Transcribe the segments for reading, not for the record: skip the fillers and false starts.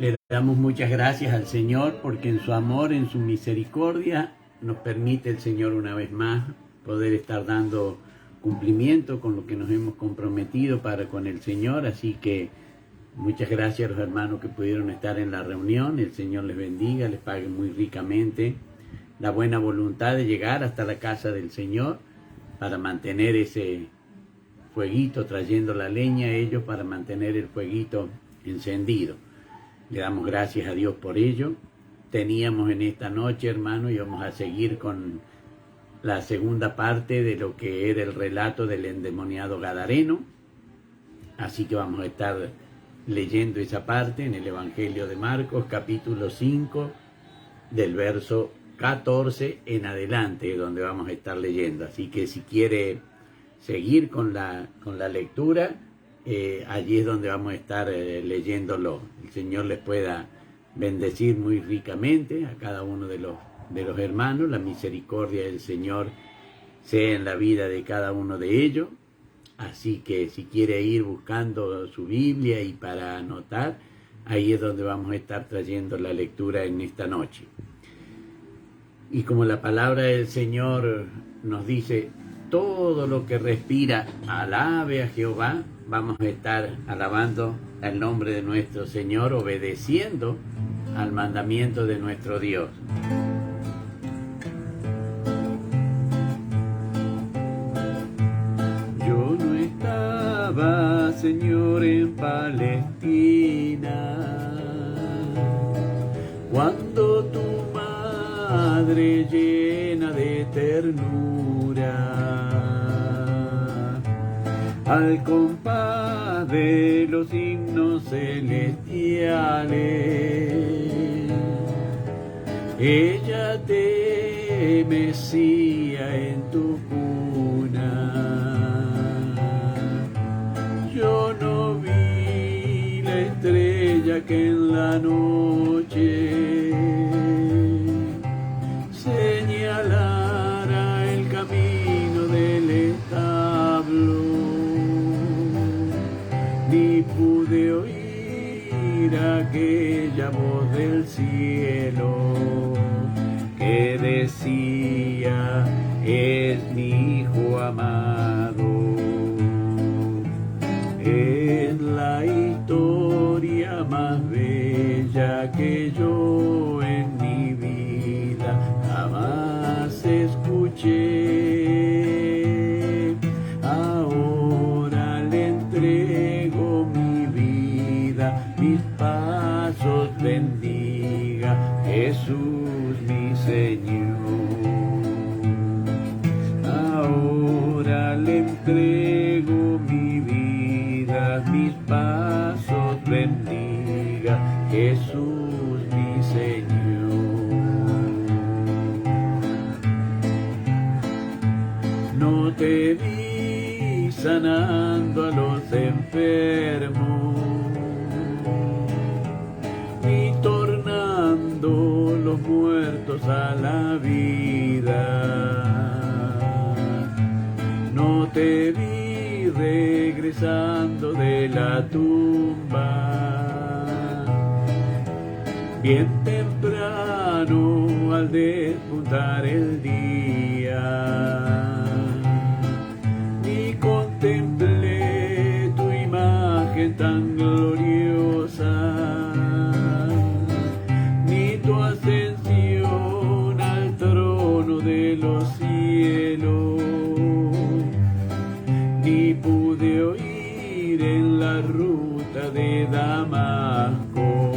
Le damos muchas gracias al Señor porque en su amor, en su misericordia, nos permite el Señor una vez más poder estar dando cumplimiento con lo que nos hemos comprometido para con el Señor. Así que muchas gracias a los hermanos que pudieron estar en la reunión. El Señor les bendiga, les pague muy ricamente la buena voluntad de llegar hasta la casa del Señor para mantener ese fueguito, trayendo la leña a ellos para mantener el fueguito encendido. Le damos gracias a Dios por ello. Teníamos en esta noche, hermano, y vamos a seguir con la segunda parte de lo que era el relato del endemoniado gadareno. Así que vamos a estar leyendo esa parte en el Evangelio de Marcos, capítulo 5, del verso 14 en adelante, donde vamos a estar leyendo. Así que si quiere seguir con la lectura, allí es donde vamos a estar leyéndolo. El Señor les pueda bendecir muy ricamente a cada uno de los hermanos. La misericordia del Señor sea en la vida de cada uno de ellos. Así que si quiere ir buscando su Biblia y para anotar, ahí es donde vamos a estar trayendo la lectura en esta noche. Y como la palabra del Señor nos dice, todo lo que respira, alabe a Jehová. Vamos a estar alabando el nombre de nuestro Señor, obedeciendo al mandamiento de nuestro Dios. Yo no estaba, Señor, en Palestina, cuando tu madre llena de ternura, al compás de los himnos celestiales, ella te mecía en tu cuna. Yo no vi la estrella que en la noche señalara el camino del establo, ni pude oír aquella voz del cielo que decía, es mi hijo amado. Es la historia más bella que yo en mi vida jamás escuché. Ahora le entrego mi vida, mis pasos bendiga Jesús mi Señor. Ahora le entrego mi vida, mis pasos bendiga Jesús mi Señor. No te vi sanando a los enfermos, ni tornando los muertos a la vida. No te vi regresando de la tumba, bien temprano al despuntar el día. Ni contemplé tu imagen tan gloriosa, ni tu ascensión al trono de los cielos, ni pude oír en la ruta de Damasco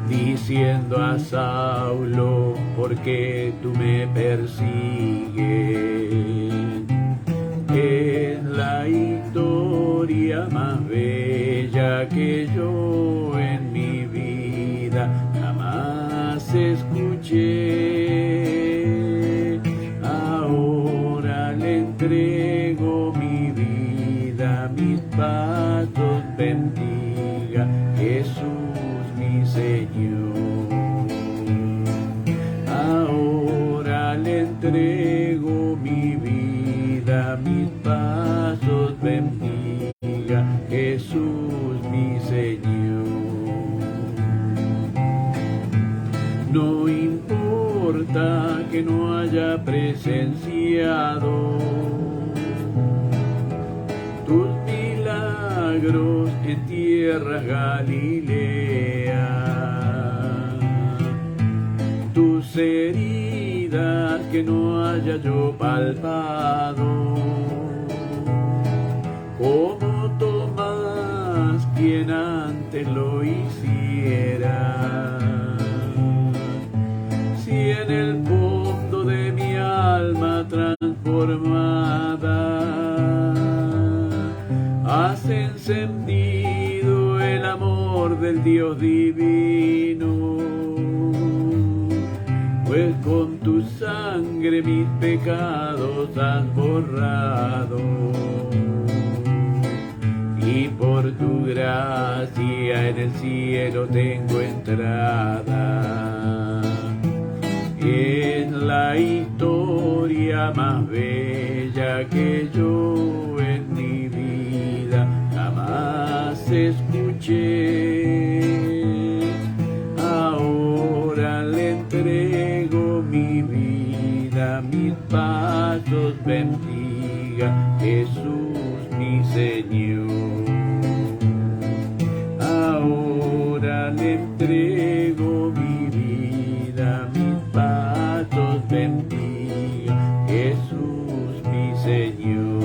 diciendo a Saulo, ¿por qué tú me persigues? Es la historia más bella que yo en mi vida jamás escuché. Ahora le entrego mi vida, mis pasos bendiga Jesús mi Señor. Ahora le entrego mi vida, mis pasos bendiga Jesús mi Señor. No importa que no haya presenciado tus milagros en tierras Galilea, tus heridas que no haya yo palpado, como Tomás quien antes lo hiciera. Si en el fondo de mi alma transformada has encendido el amor del Dios divino, pues con tu sangre mis pecados has borrado, y por tu gracia en el cielo tengo entrada. Es la historia más bella que yo en mi vida jamás escuché. Ahora le entrego mi vida, mis pasos bendiga Jesús mi Señor. Ahora le entrego mi vida, mis pasos bendiga Jesús mi Señor.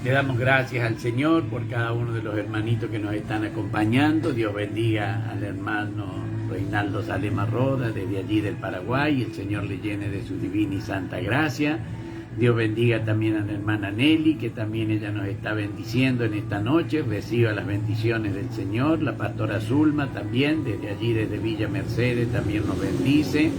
Le damos gracias al Señor por cada uno de los hermanitos que nos están acompañando. Dios bendiga al hermano Reinaldo Salema Roda desde allí del Paraguay. El Señor le llene de su divina y santa gracia. Dios bendiga también a la hermana Nelly, que también ella nos está bendiciendo en esta noche. Reciba las bendiciones del Señor. La pastora Zulma también, desde allí, desde Villa Mercedes, también nos bendice.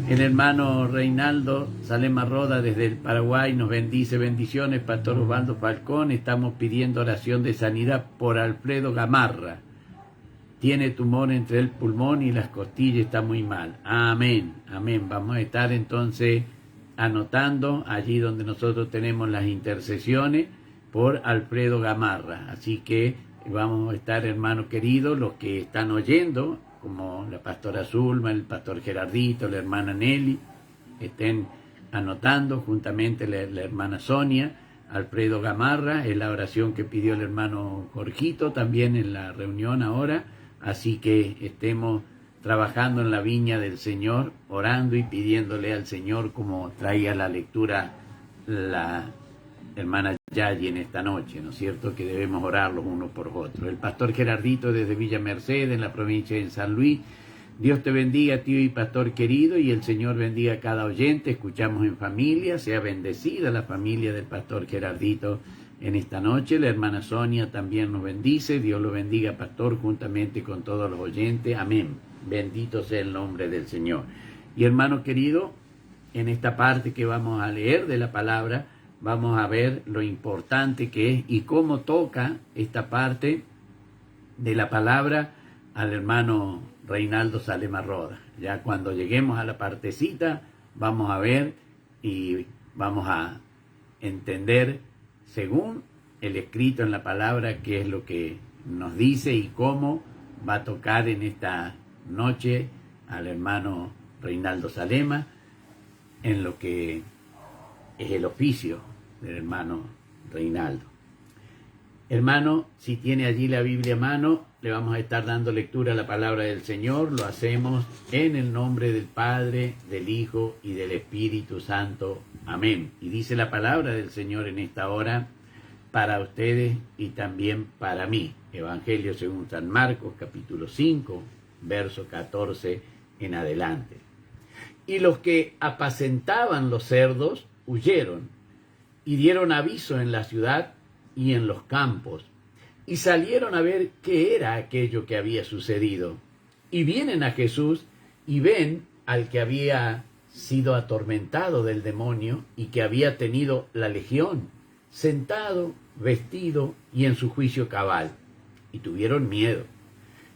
El hermano Reinaldo Salema Roda desde el Paraguay nos bendice. Bendiciones, pastor Osvaldo Falcón. Estamos pidiendo oración de sanidad por Alfredo Gamarra. Tiene tumor entre el pulmón y las costillas, está muy mal. Amén, amén. Vamos a estar entonces anotando allí donde nosotros tenemos las intercesiones por Alfredo Gamarra. Así que vamos a estar, hermanos queridos, los que están oyendo, como la pastora Zulma, el pastor Gerardito, la hermana Nelly, estén anotando juntamente la hermana Sonia. Alfredo Gamarra es la oración que pidió el hermano Jorgito también en la reunión ahora. Así que estemos trabajando en la viña del Señor, orando y pidiéndole al Señor, como traía la lectura la hermana Yayi en esta noche, ¿no es cierto?, que debemos orar los unos por otros. El pastor Gerardito desde Villa Mercedes, en la provincia de San Luis. Dios te bendiga, tío y pastor querido, y el Señor bendiga a cada oyente. Escuchamos en familia, sea bendecida la familia del pastor Gerardito en esta noche. La hermana Sonia también nos bendice. Dios lo bendiga, pastor, juntamente con todos los oyentes. Amén. Bendito sea el nombre del Señor. Y hermano querido, en esta parte que vamos a leer de la palabra, vamos a ver lo importante que es y cómo toca esta parte de la palabra al hermano Reinaldo Salema Roda. Ya cuando lleguemos a la partecita, vamos a ver y vamos a entender, según el escrito en la palabra, qué es lo que nos dice y cómo va a tocar en esta noche al hermano Reinaldo Salema en lo que es el oficio del hermano Reinaldo. Hermano, si tiene allí la Biblia a mano, le vamos a estar dando lectura a la palabra del Señor. Lo hacemos en el nombre del Padre, del Hijo y del Espíritu Santo. Amén. Y dice la palabra del Señor en esta hora para ustedes y también para mí. Evangelio según San Marcos, capítulo 5, verso 14 en adelante. Y los que apacentaban los cerdos huyeron y dieron aviso en la ciudad y en los campos, y salieron a ver qué era aquello que había sucedido. Y vienen a Jesús y ven al que había sido atormentado del demonio y que había tenido la legión, sentado, vestido y en su juicio cabal. Y tuvieron miedo.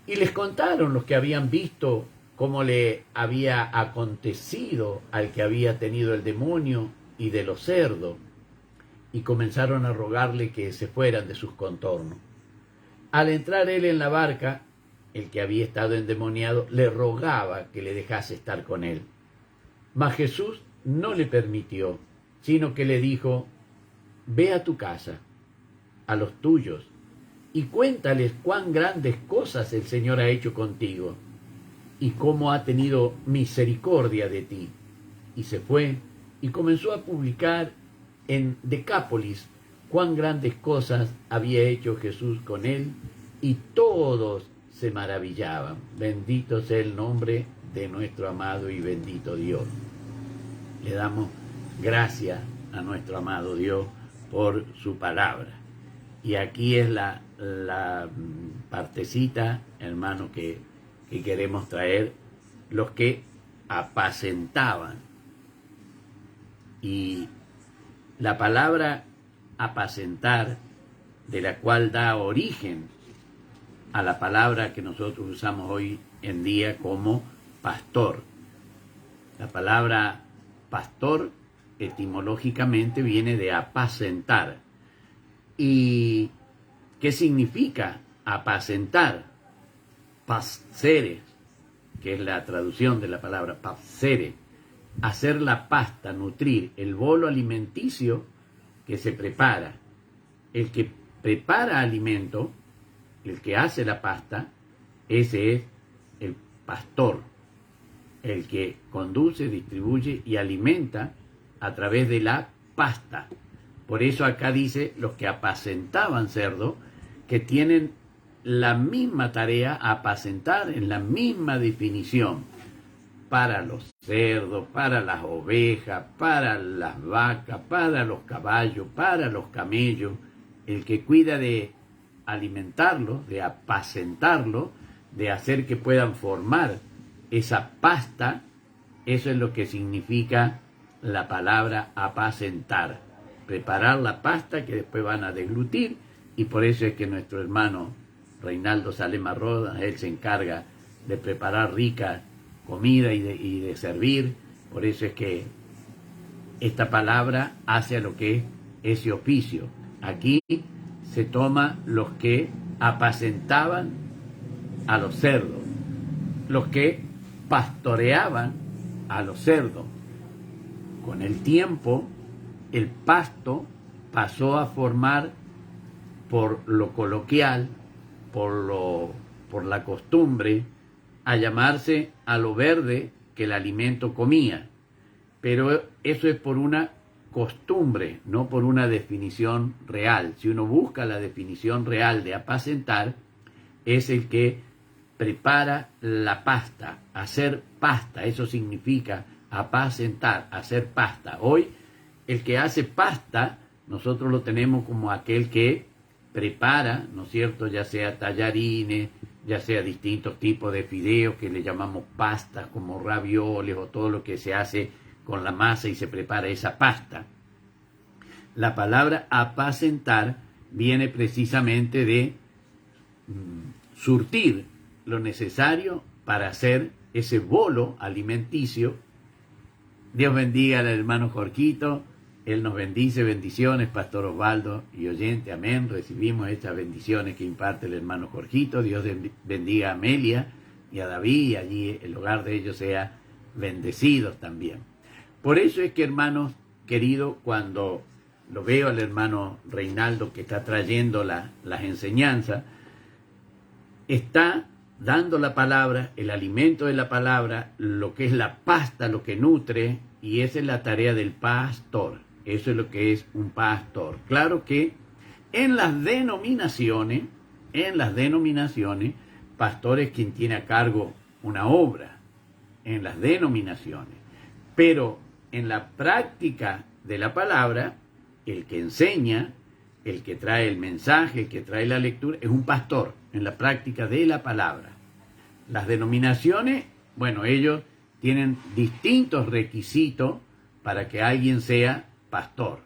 Y les contaron los que habían visto cómo le había acontecido al que había tenido el demonio y de los cerdos. y comenzaron a rogarle que se fueran de sus contornos. Al entrar él en la barca, el que había estado endemoniado le rogaba que le dejase estar con él. Mas Jesús no le permitió, sino que le dijo: ve a tu casa, a los tuyos, y cuéntales cuán grandes cosas el Señor ha hecho contigo, y cómo ha tenido misericordia de ti. Y se fue y comenzó a publicar en Decápolis cuán grandes cosas había hecho Jesús con él, y todos se maravillaban. Bendito sea el nombre de nuestro amado y bendito Dios. Le damos gracias a nuestro amado Dios por su palabra. Y aquí es la partecita, hermano, que queremos traer: los que apacentaban. Y la palabra apacentar, de la cual da origen a la palabra que nosotros usamos hoy en día como pastor. La palabra pastor etimológicamente viene de apacentar. ¿Y qué significa apacentar? Pascere, que es la traducción de la palabra pascere, hacer la pasta, nutrir, el bolo alimenticio que se prepara. El que prepara alimento, el que hace la pasta, ese es el pastor, el que conduce, distribuye y alimenta a través de la pasta. Por eso acá dice los que apacentaban cerdo, que tienen la misma tarea, apacentar, en la misma definición, para los cerdos, para las ovejas, para las vacas, para los caballos, para los camellos. El que cuida de alimentarlos, de apacentarlos, de hacer que puedan formar esa pasta, eso es lo que significa la palabra apacentar. Preparar la pasta que después van a deglutir, y por eso es que nuestro hermano Reinaldo Salema Rodas, él se encarga de preparar rica comida y de servir. Por eso es que esta palabra hace a lo que es ese oficio. Aquí se toma los que apacentaban a los cerdos, los que pastoreaban a los cerdos. Con el tiempo, el pasto pasó a formar, por lo coloquial, por la costumbre, a llamarse a lo verde que el alimento comía. Pero eso es por una costumbre, no por una definición real. Si uno busca la definición real de apacentar, es el que prepara la pasta, hacer pasta. Eso significa apacentar, hacer pasta. Hoy, el que hace pasta, nosotros lo tenemos como aquel que prepara, ¿no es cierto?, ya sea tallarines, ya sea distintos tipos de fideos que le llamamos pastas, como ravioles o todo lo que se hace con la masa y se prepara esa pasta. La palabra apacentar viene precisamente de surtir lo necesario para hacer ese bolo alimenticio. Dios bendiga al hermano Jorquito. Él nos bendice. Bendiciones, Pastor Osvaldo y oyente. Amén. Recibimos estas bendiciones que imparte el hermano Jorquito. Dios bendiga a Amelia y a David, y allí el hogar de ellos sea bendecido también. Por eso es que, hermanos queridos, cuando lo veo al hermano Reinaldo que está trayendo las enseñanzas, está dando la palabra, el alimento de la palabra, lo que es la pasta, lo que nutre, y esa es la tarea del pastor. Eso es lo que es un pastor. Claro que en las denominaciones, pastor es quien tiene a cargo una obra, en las denominaciones. Pero en la práctica de la palabra, el que enseña, el que trae el mensaje, el que trae la lectura, es un pastor en la práctica de la palabra. Las denominaciones, bueno, ellos tienen distintos requisitos para que alguien sea pastor.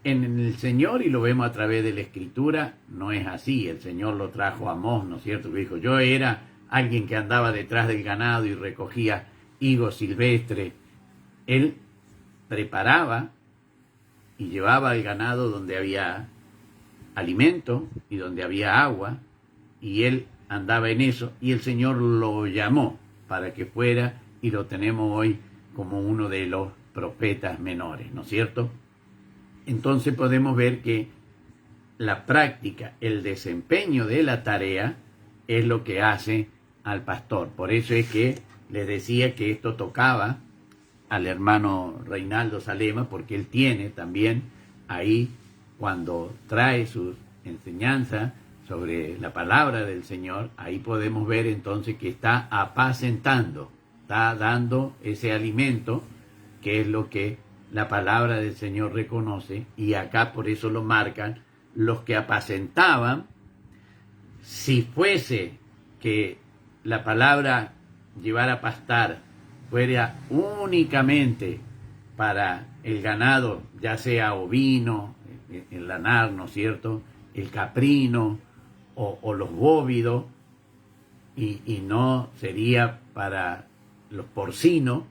En el Señor, y lo vemos a través de la Escritura, no es así. El Señor lo trajo a Amós, ¿no es cierto? Que dijo: yo era alguien que andaba detrás del ganado y recogía higos silvestres. Él preparaba y llevaba al ganado donde había alimento y donde había agua, y él andaba en eso, y el Señor lo llamó para que fuera, y lo tenemos hoy como uno de los profetas menores, ¿no es cierto? Entonces podemos ver que la práctica, el desempeño de la tarea es lo que hace al pastor. Por eso es que les decía que esto tocaba al hermano Reinaldo Salema, porque él tiene también ahí, cuando trae sus enseñanzas sobre la palabra del Señor, ahí podemos ver entonces que está apacentando, está dando ese alimento, que es lo que la palabra del Señor reconoce, y acá por eso lo marcan, los que apacentaban. Si fuese que la palabra llevar a pastar fuera únicamente para el ganado, ya sea ovino, el lanar, ¿no es cierto?, el caprino o los bóvidos, y no sería para los porcinos,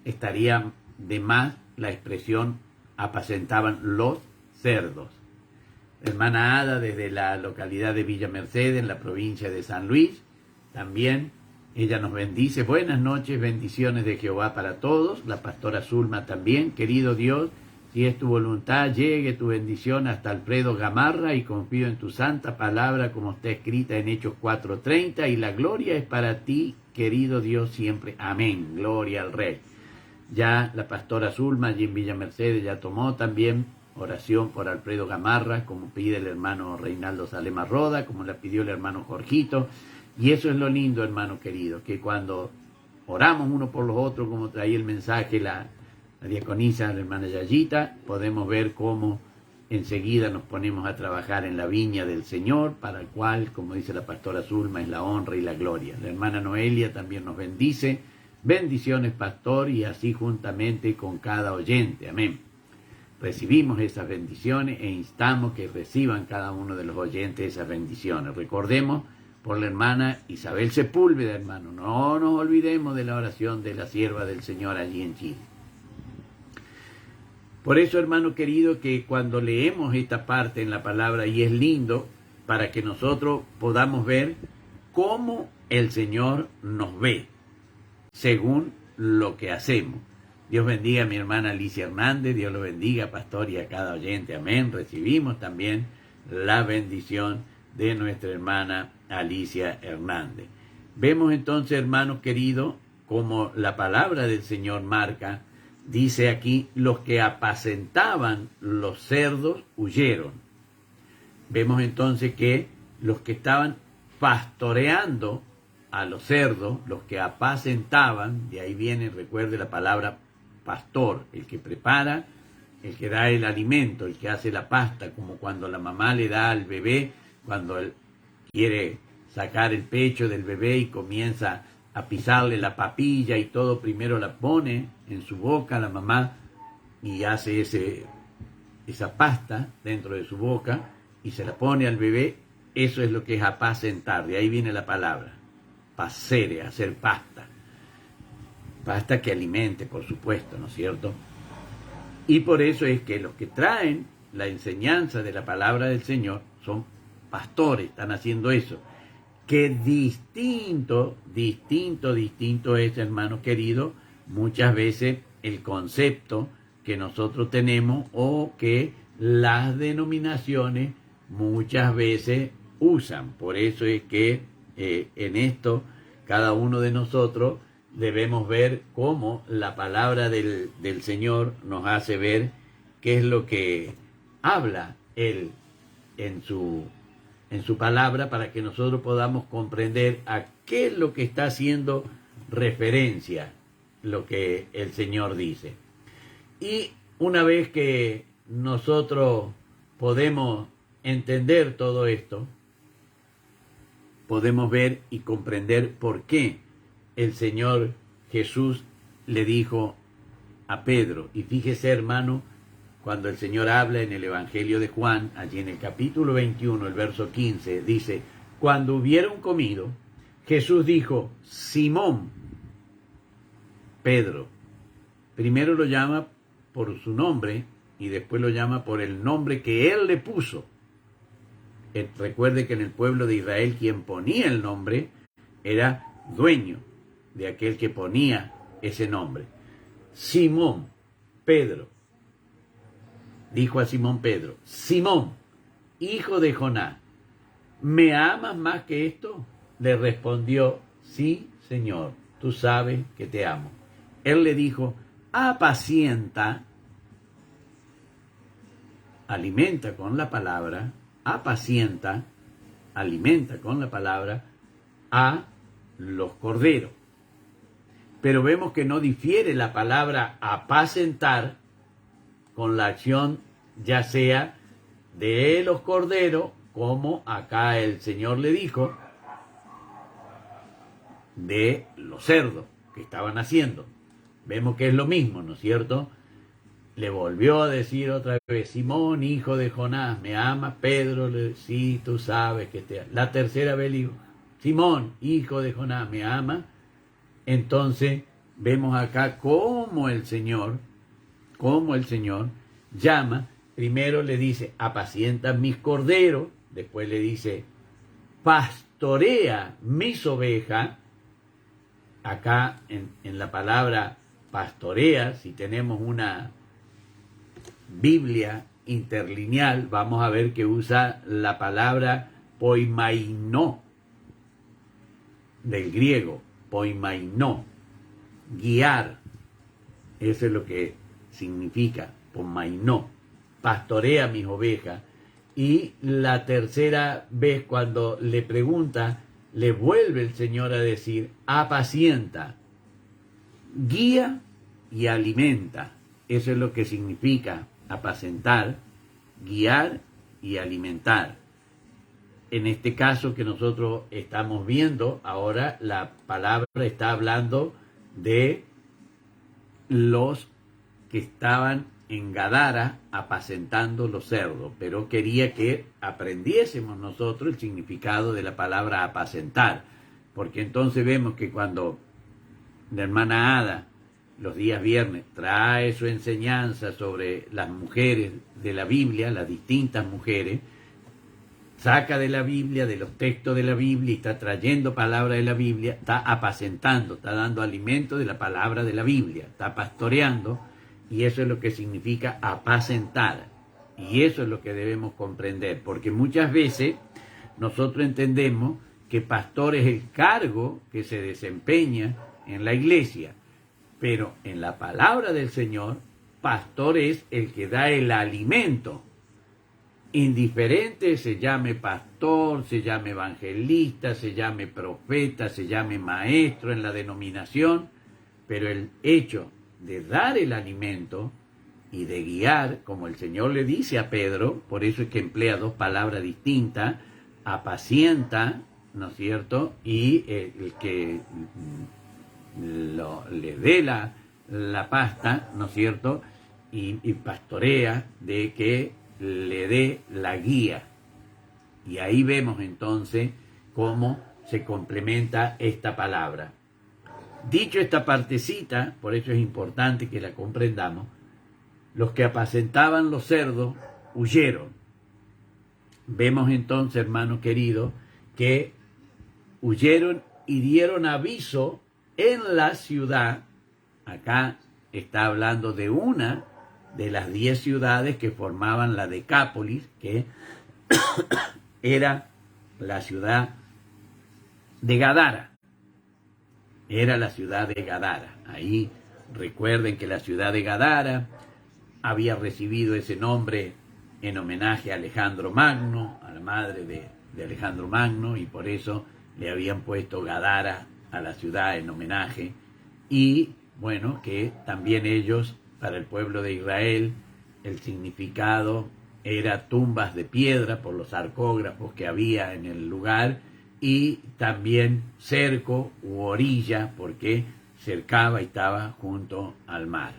estaría de más la expresión apacentaban los cerdos. Hermana Ada, desde la localidad de Villa Mercedes, en la provincia de San Luis, también ella nos bendice. Buenas noches, bendiciones de Jehová para todos. La pastora Zulma también. Querido Dios, si es tu voluntad, llegue tu bendición hasta Alfredo Gamarra, y confío en tu santa palabra como está escrita en Hechos 4:30, y la gloria es para ti, querido Dios, siempre. Amén. Gloria al Rey. Ya la pastora Zulma allí en Villa Mercedes ya tomó también oración por Alfredo Gamarra, como pide el hermano Reinaldo Salema Roda, como la pidió el hermano Jorgito. Y eso es lo lindo, hermano querido, que cuando oramos uno por los otros, como traía el mensaje la diaconisa, la hermana Yayita, podemos ver cómo enseguida nos ponemos a trabajar en la viña del Señor, para el cual, como dice la pastora Zulma, es la honra y la gloria. La hermana Noelia también nos bendice. Bendiciones, pastor, y así juntamente con cada oyente. Amén. Recibimos esas bendiciones e instamos que reciban cada uno de los oyentes esas bendiciones. Recordemos por la hermana Isabel Sepúlveda, hermano. No nos olvidemos de la oración de la sierva del Señor allí en Chile. Por eso, hermano querido, que cuando leemos esta parte en la palabra, y es lindo para que nosotros podamos ver cómo el Señor nos ve, según lo que hacemos. Dios bendiga a mi hermana Alicia Hernández, Dios lo bendiga, pastor, y a cada oyente. Amén. Recibimos también la bendición de nuestra hermana Alicia Hernández. Vemos entonces, hermanos queridos, como la palabra del Señor marca, dice aquí, los que apacentaban los cerdos huyeron. Vemos entonces que los que estaban pastoreando a los cerdos, los que apacentaban, de ahí viene, recuerde la palabra pastor, el que prepara, el que da el alimento, el que hace la pasta, como cuando la mamá le da al bebé, cuando él quiere sacar el pecho del bebé y comienza a pisarle la papilla y todo, primero la pone en su boca la mamá y hace esa pasta dentro de su boca y se la pone al bebé. Eso es lo que es apacentar, de ahí viene la palabra. Pasere, hacer pasta. Pasta que alimente, por supuesto, ¿no es cierto? Y por eso es que los que traen la enseñanza de la palabra del Señor son pastores, están haciendo eso. Que distinto es, hermano querido, muchas veces el concepto que nosotros tenemos o que las denominaciones muchas veces usan. Por eso es que en esto cada uno de nosotros debemos ver cómo la palabra del Señor nos hace ver qué es lo que habla Él en su palabra, para que nosotros podamos comprender a qué es lo que está haciendo referencia lo que el Señor dice. Y una vez que nosotros podemos entender todo esto, podemos ver y comprender por qué el Señor Jesús le dijo a Pedro. Y fíjese, hermano, cuando el Señor habla en el Evangelio de Juan, allí en el capítulo 21, el verso 15, dice, cuando hubieron comido, Jesús dijo, Simón, Pedro. Primero lo llama por su nombre y después lo llama por el nombre que él le puso. Recuerde que en el pueblo de Israel quien ponía el nombre era dueño de aquel que ponía ese nombre. Simón, Pedro, dijo a Simón Pedro: Simón, hijo de Jonás, ¿me amas más que esto? Le respondió: sí, Señor, tú sabes que te amo. Él le dijo: apacienta, alimenta con la palabra, apacienta, alimenta con la palabra a los corderos. Pero vemos que no difiere la palabra apacentar con la acción ya sea de los corderos, como acá el Señor le dijo, de los cerdos que estaban haciendo. Vemos que es lo mismo, ¿no es cierto? Le volvió a decir otra vez: Simón, hijo de Jonás, ¿me amas? Pedro, sí, tú sabes que te amo. La tercera vez le dijo: Simón, hijo de Jonás, ¿me amas? Entonces vemos acá cómo el Señor llama. Primero le dice: apacienta mis corderos. Después le dice: pastorea mis ovejas. Acá en la palabra pastorea, si tenemos una Biblia interlineal, vamos a ver que usa la palabra poimaino, del griego, poimaino, guiar. Eso es lo que significa poimaino, pastorea mis ovejas. Y la tercera vez, cuando le pregunta, le vuelve el Señor a decir: apacienta, guía y alimenta. Eso es lo que significa apacentar, guiar y alimentar. En este caso que nosotros estamos viendo ahora, la palabra está hablando de los que estaban en Gadara apacentando los cerdos, pero quería que aprendiésemos nosotros el significado de la palabra apacentar, porque entonces vemos que cuando la hermana Ada los días viernes trae su enseñanza sobre las mujeres de la Biblia, las distintas mujeres, saca de la Biblia, de los textos de la Biblia, y está trayendo palabra de la Biblia, está apacentando, está dando alimento de la palabra de la Biblia, está pastoreando. Y eso es lo que significa apacentar. Y eso es lo que debemos comprender. Porque muchas veces nosotros entendemos que pastor es el cargo que se desempeña en la iglesia. Pero en la palabra del Señor, pastor es el que da el alimento. Indiferente se llame pastor, se llame evangelista, se llame profeta, se llame maestro en la denominación. Pero el hecho de dar el alimento y de guiar, como el Señor le dice a Pedro, por eso es que emplea dos palabras distintas: apacienta, ¿no es cierto? Y el que le dé la pasta, ¿no es cierto? Y pastorea, de que le dé la guía. Y ahí vemos entonces cómo se complementa esta palabra. Dicho esta partecita, por eso es importante que la comprendamos, los que apacentaban los cerdos huyeron. Vemos entonces, hermano querido, que huyeron y dieron aviso en la ciudad. Acá está hablando de una de las 10 ciudades que formaban la Decápolis, que era la ciudad de Gadara. Era la ciudad de Gadara. Ahí recuerden que la ciudad de Gadara había recibido ese nombre en homenaje a Alejandro Magno, a la madre de Alejandro Magno, y por eso le habían puesto Gadara a la ciudad en homenaje. Y bueno, que también ellos, para el pueblo de Israel, el significado era tumbas de piedra por los arcógrafos que había en el lugar, y también cerco u orilla, porque cercaba y estaba junto al mar.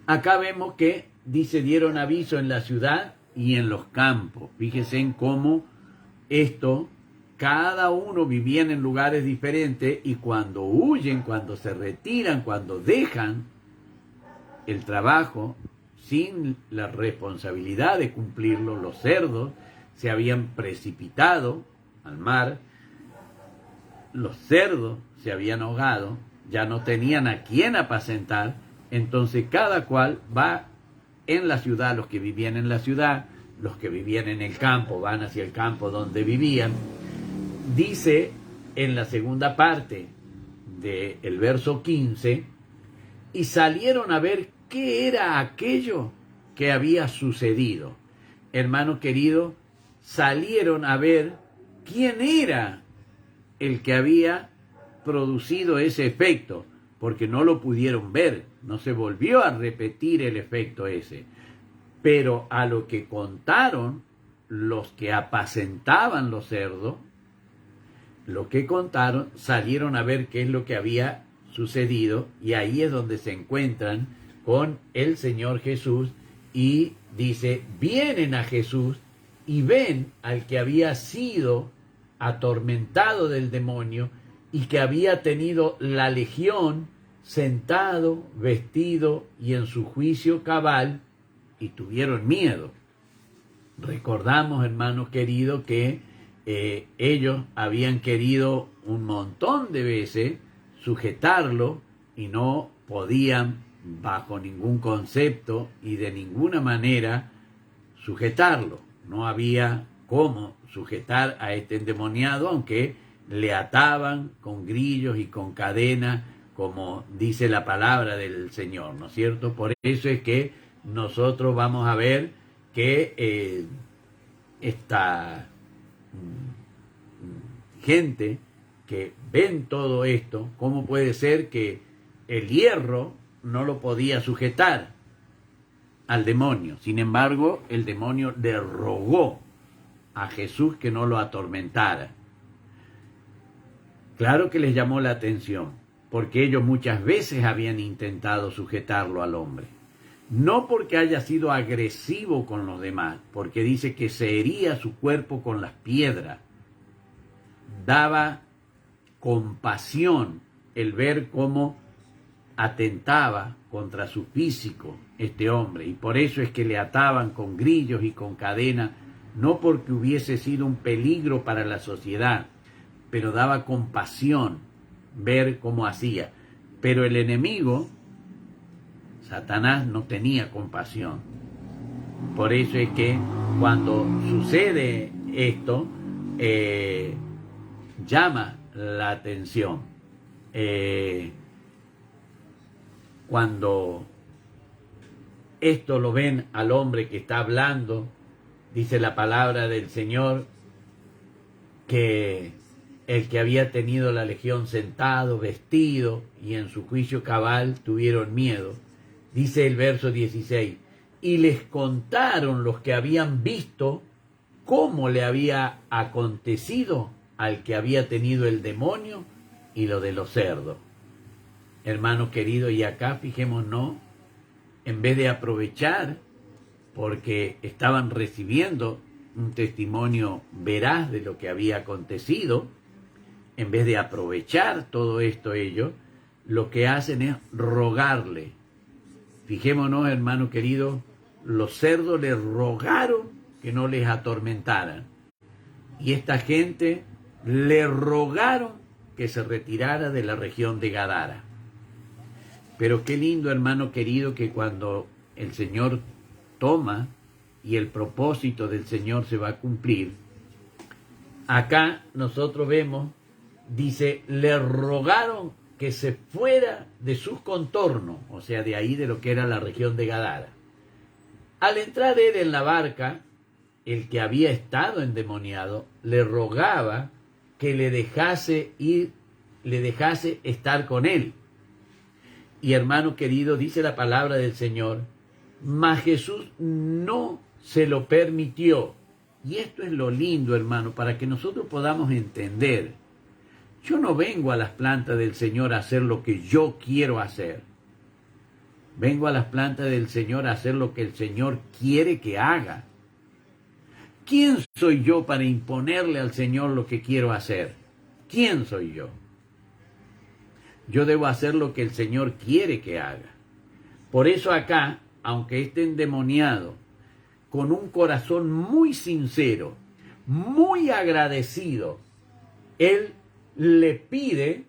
Acá vemos que dice: dieron aviso en la ciudad y en los campos. Fíjense en cómo esto, cada uno vivía en lugares diferentes, y cuando huyen, cuando se retiran, cuando dejan el trabajo sin la responsabilidad de cumplirlo. Los cerdos se habían precipitado al mar, los cerdos se habían ahogado, ya no tenían a quién apacentar, entonces cada cual va en la ciudad, los que vivían en la ciudad, los que vivían en el campo van hacia el campo donde vivían. Dice en la segunda parte del verso 15, y salieron a ver qué era aquello que había sucedido. Hermano querido, salieron a ver quién era el que había producido ese efecto, porque no lo pudieron ver, no se volvió a repetir el efecto ese. Pero a lo que contaron los que apacentaban los cerdos, lo que contaron, salieron a ver qué es lo que había sucedido, y ahí es donde se encuentran con el Señor Jesús, y dice, vienen a Jesús y ven al que había sido atormentado del demonio y que había tenido la legión sentado, vestido y en su juicio cabal, y tuvieron miedo. Recordamos, hermanos queridos, que ellos habían querido un montón de veces sujetarlo y no podían bajo ningún concepto y de ninguna manera sujetarlo. No había cómo sujetar a este endemoniado, aunque le ataban con grillos y con cadenas, como dice la palabra del Señor, ¿no es cierto? Por eso es que nosotros vamos a ver que esta gente que ven todo esto, ¿cómo puede ser que el hierro no lo podía sujetar al demonio? Sin embargo, el demonio le rogó a Jesús que no lo atormentara. Claro que les llamó la atención, porque ellos muchas veces habían intentado sujetarlo al hombre. No porque haya sido agresivo con los demás, porque dice que se hería su cuerpo con las piedras. Daba compasión el ver cómo atentaba contra su físico este hombre, y por eso es que le ataban con grillos y con cadenas, no porque hubiese sido un peligro para la sociedad, pero daba compasión ver cómo hacía. Pero el enemigo, Satanás, no tenía compasión. Por eso es que cuando sucede esto, llama la atención. Cuando esto lo ven al hombre que está hablando, dice la palabra del Señor que el que había tenido la legión sentado, vestido y en su juicio cabal, tuvieron miedo. Dice el verso 16, y les contaron los que habían visto cómo le había acontecido al que había tenido el demonio y lo de los cerdos. Hermanos queridos, y acá fijémonos, en vez de aprovechar, porque estaban recibiendo un testimonio veraz de lo que había acontecido, en vez de aprovechar todo esto ellos, lo que hacen es rogarle. Fijémonos, hermano querido, los cerdos les rogaron que no les atormentaran. Y esta gente le rogaron que se retirara de la región de Gadara. Pero qué lindo, hermano querido, que cuando el Señor toma y el propósito del Señor se va a cumplir, acá nosotros vemos, dice, le rogaron que se fuera de sus contornos, o sea, de ahí de lo que era la región de Gadara. Al entrar él en la barca, el que había estado endemoniado le rogaba que le dejase ir, le dejase estar con él. Y hermano querido, dice la palabra del Señor, mas Jesús no se lo permitió. Y esto es lo lindo, hermano, para que nosotros podamos entender. Yo no vengo a las plantas del Señor a hacer lo que yo quiero hacer. Vengo a las plantas del Señor a hacer lo que el Señor quiere que haga. ¿Quién soy yo para imponerle al Señor lo que quiero hacer? ¿Quién soy yo? Yo debo hacer lo que el Señor quiere que haga. Por eso acá, aunque esté endemoniado, con un corazón muy sincero, muy agradecido, él le pide,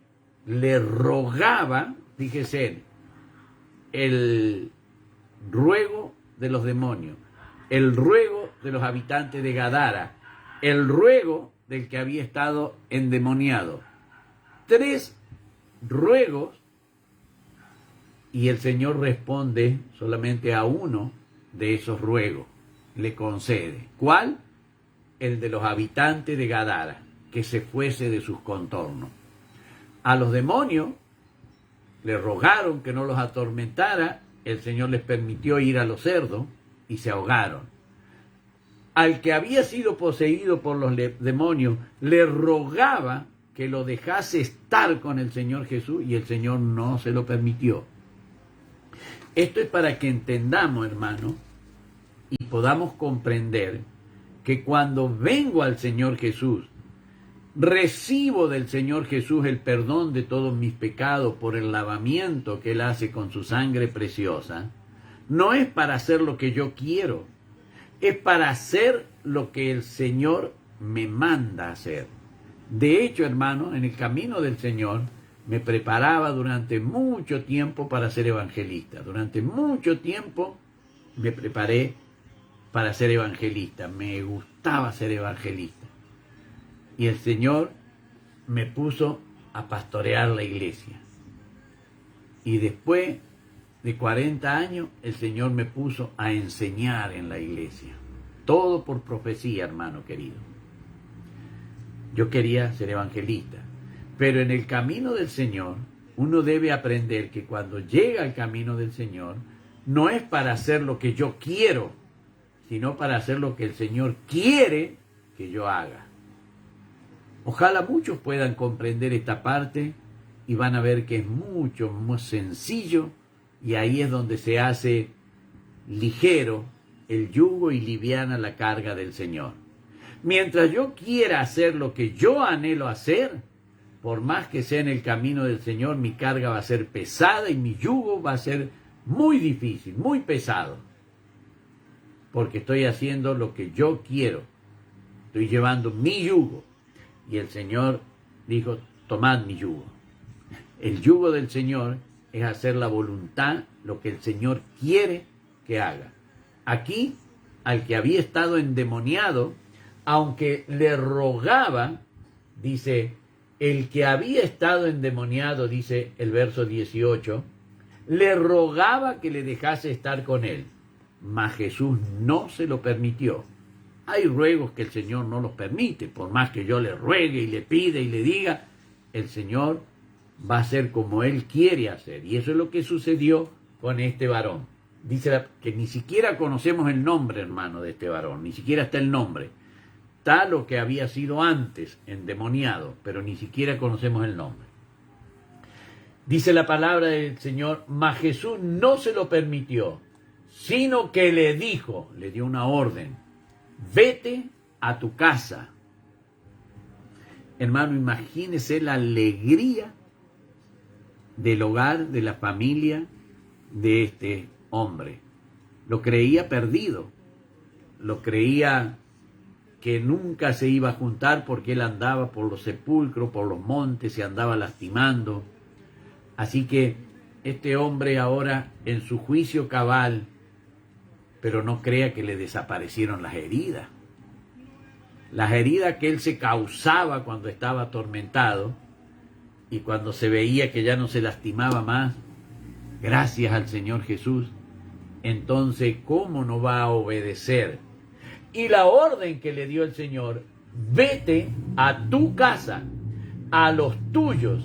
le rogaba, fíjese, el ruego de los demonios, el ruego de los habitantes de Gadara, el ruego del que había estado endemoniado. 3 ruegos, y el Señor responde solamente a uno de esos ruegos, le concede. ¿Cuál? El de los habitantes de Gadara, que se fuese de sus contornos. A los demonios le rogaron que no los atormentara, el Señor les permitió ir a los cerdos y se ahogaron. Al que había sido poseído por los demonios, le rogaba que lo dejase estar con el Señor Jesús y el Señor no se lo permitió. Esto es para que entendamos, hermano, y podamos comprender que cuando vengo al Señor Jesús, recibo del Señor Jesús el perdón de todos mis pecados por el lavamiento que Él hace con su sangre preciosa, no es para hacer lo que yo quiero, es para hacer lo que el Señor me manda hacer. De hecho, hermano, en el camino del Señor me preparaba durante mucho tiempo para ser evangelista. Durante mucho tiempo me preparé para ser evangelista. Me gustaba ser evangelista. Y el Señor me puso a pastorear la iglesia. Y después de 40 años, el Señor me puso a enseñar en la iglesia. Todo por profecía, hermano querido. Yo quería ser evangelista. Pero en el camino del Señor, uno debe aprender que cuando llega al camino del Señor, no es para hacer lo que yo quiero, sino para hacer lo que el Señor quiere que yo haga. Ojalá muchos puedan comprender esta parte y van a ver que es mucho más sencillo, y ahí es donde se hace ligero el yugo y liviana la carga del Señor. Mientras yo quiera hacer lo que yo anhelo hacer, por más que sea en el camino del Señor, mi carga va a ser pesada y mi yugo va a ser muy difícil, muy pesado. Porque estoy haciendo lo que yo quiero. Estoy llevando mi yugo. Y el Señor dijo, tomad mi yugo. El yugo del Señor es hacer la voluntad, lo que el Señor quiere que haga. Aquí, al que había estado endemoniado, aunque le rogaba, dice, el que había estado endemoniado, dice el verso 18, le rogaba que le dejase estar con él, mas Jesús no se lo permitió. Hay ruegos que el Señor no los permite, por más que yo le ruegue y le pida y le diga, el Señor va a hacer como Él quiere hacer. Y eso es lo que sucedió con este varón. Dice que ni siquiera conocemos el nombre, hermano, de este varón, ni siquiera está el nombre. Está lo que había sido antes, endemoniado, pero ni siquiera conocemos el nombre. Dice la palabra del Señor, mas Jesús no se lo permitió, sino que le dijo, le dio una orden, vete a tu casa. Hermano, imagínese la alegría del hogar, de la familia de este hombre. Lo creía perdido, lo creía que nunca se iba a juntar porque él andaba por los sepulcros, por los montes, se andaba lastimando. Así que este hombre ahora en su juicio cabal, pero no crea que le desaparecieron las heridas. Las heridas que él se causaba cuando estaba atormentado y cuando se veía que ya no se lastimaba más, gracias al Señor Jesús, entonces ¿cómo no va a obedecer? Y la orden que le dio el Señor, vete a tu casa, a los tuyos,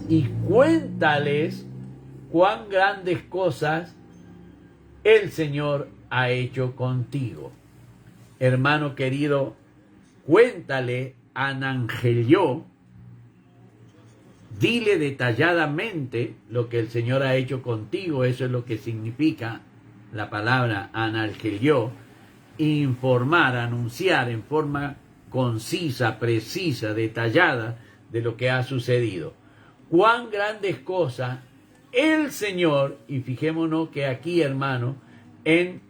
y cuéntales cuán grandes cosas el Señor ha hecho contigo. Hermano querido, cuéntale, anangelió, dile detalladamente lo que el Señor ha hecho contigo. Eso es lo que significa la palabra anangelió, informar, anunciar en forma concisa, precisa, detallada de lo que ha sucedido. Cuán grandes cosas el Señor, y fijémonos que aquí, hermano, en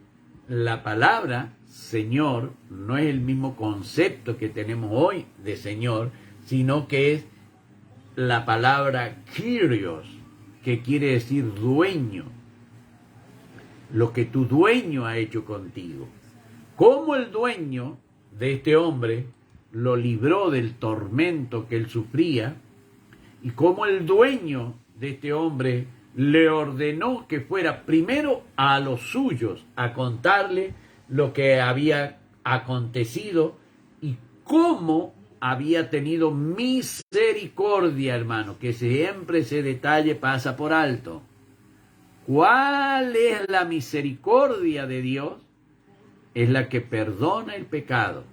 la palabra Señor no es el mismo concepto que tenemos hoy de Señor, sino que es la palabra Kyrios, que quiere decir dueño, lo que tu dueño ha hecho contigo. Como el dueño de este hombre lo libró del tormento que él sufría, y como el dueño de este hombre le ordenó que fuera primero a los suyos a contarle lo que había acontecido y cómo había tenido misericordia, hermano, que siempre ese detalle pasa por alto. ¿Cuál es la misericordia de Dios? Es la que perdona el pecado.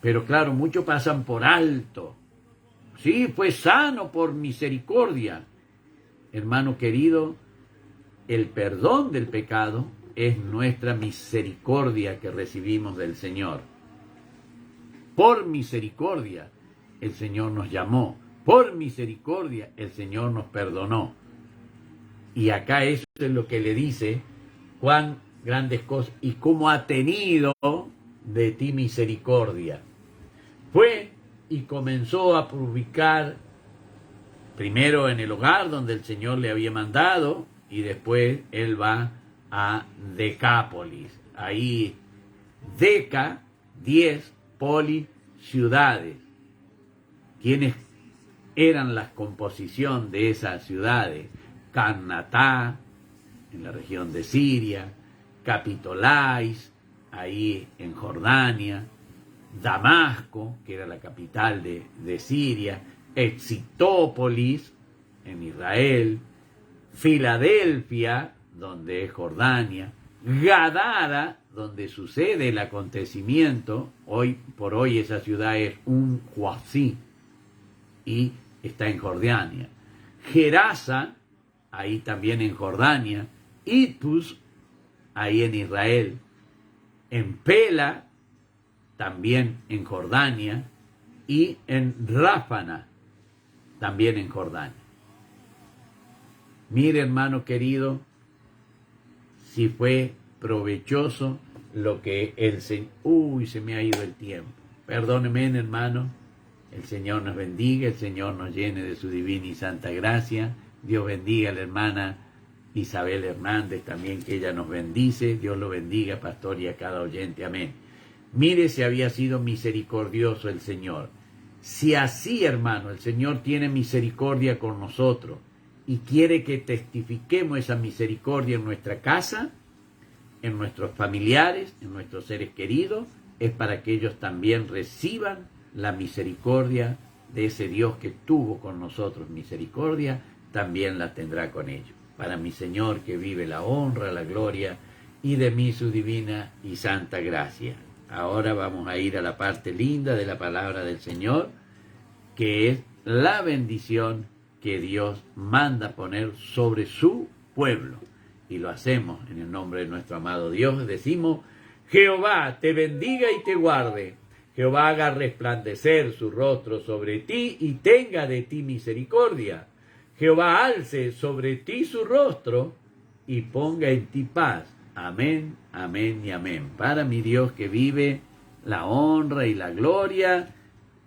Pero claro, muchos pasan por alto. Sí, fue sano por misericordia. Hermano querido, el perdón del pecado es nuestra misericordia que recibimos del Señor. Por misericordia el Señor nos llamó. Por misericordia el Señor nos perdonó. Y acá eso es lo que le dice, cuán grandes cosas y cómo ha tenido de ti misericordia. Fue y comenzó a publicar primero en el hogar donde el Señor le había mandado, y después él va a Decápolis. Ahí, Deca, 10, Poli, ciudades. ¿Quiénes eran la composición de esas ciudades? Carnatá, en la región de Siria, Capitolais, ahí en Jordania, Damasco, que era la capital de Siria, Excitópolis, en Israel, Filadelfia, donde es Jordania, Gadara, donde sucede el acontecimiento, hoy por hoy esa ciudad es un Huasí y está en Jordania, Gerasa, ahí también en Jordania, Itus, ahí en Israel, en Pela, también en Jordania, y en Ráfana, también en Jordania. Mire, hermano querido, si fue provechoso lo que el Señor... Uy, se me ha ido el tiempo. Perdóneme, hermano. El Señor nos bendiga, el Señor nos llene de su divina y santa gracia. Dios bendiga a la hermana Isabel Hernández también, que ella nos bendice. Dios lo bendiga, pastor, y a cada oyente. Amén. Mire si había sido misericordioso el Señor. Si así, hermano, el Señor tiene misericordia con nosotros y quiere que testifiquemos esa misericordia en nuestra casa, en nuestros familiares, en nuestros seres queridos, es para que ellos también reciban la misericordia de ese Dios que tuvo con nosotros misericordia, también la tendrá con ellos. Para mi Señor que vive la honra, la gloria, y de mí su divina y santa gracia. Ahora vamos a ir a la parte linda de la palabra del Señor, que es la bendición que Dios manda poner sobre su pueblo. Y lo hacemos en el nombre de nuestro amado Dios. Decimos: Jehová te bendiga y te guarde. Jehová haga resplandecer su rostro sobre ti y tenga de ti misericordia. Jehová alce sobre ti su rostro y ponga en ti paz. Amén, amén y amén. Para mi Dios que vive la honra y la gloria,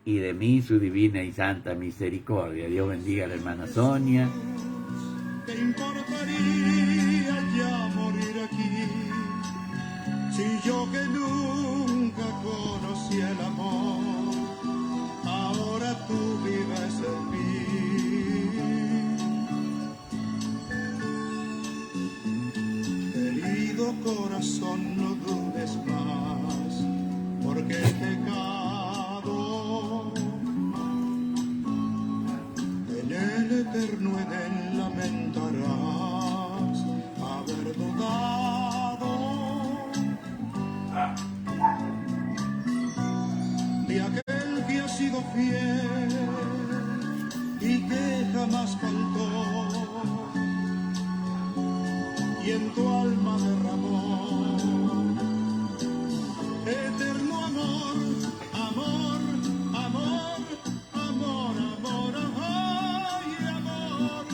y de mí su divina y santa misericordia. Dios bendiga a la hermana Sonia. ¿Te importaría ya morir aquí? Si yo que nunca conocí el amor, ahora tú vives en mí. Querido corazón, no dudes más, porque el pecado en el eterno Edén lamentarás haber dudado de aquel que ha sido fiel y que jamás faltó, y en tu alma derramó eterno amor, amor, amor, amor, amor, amor y amor.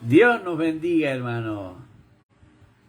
Dios nos bendiga, hermano.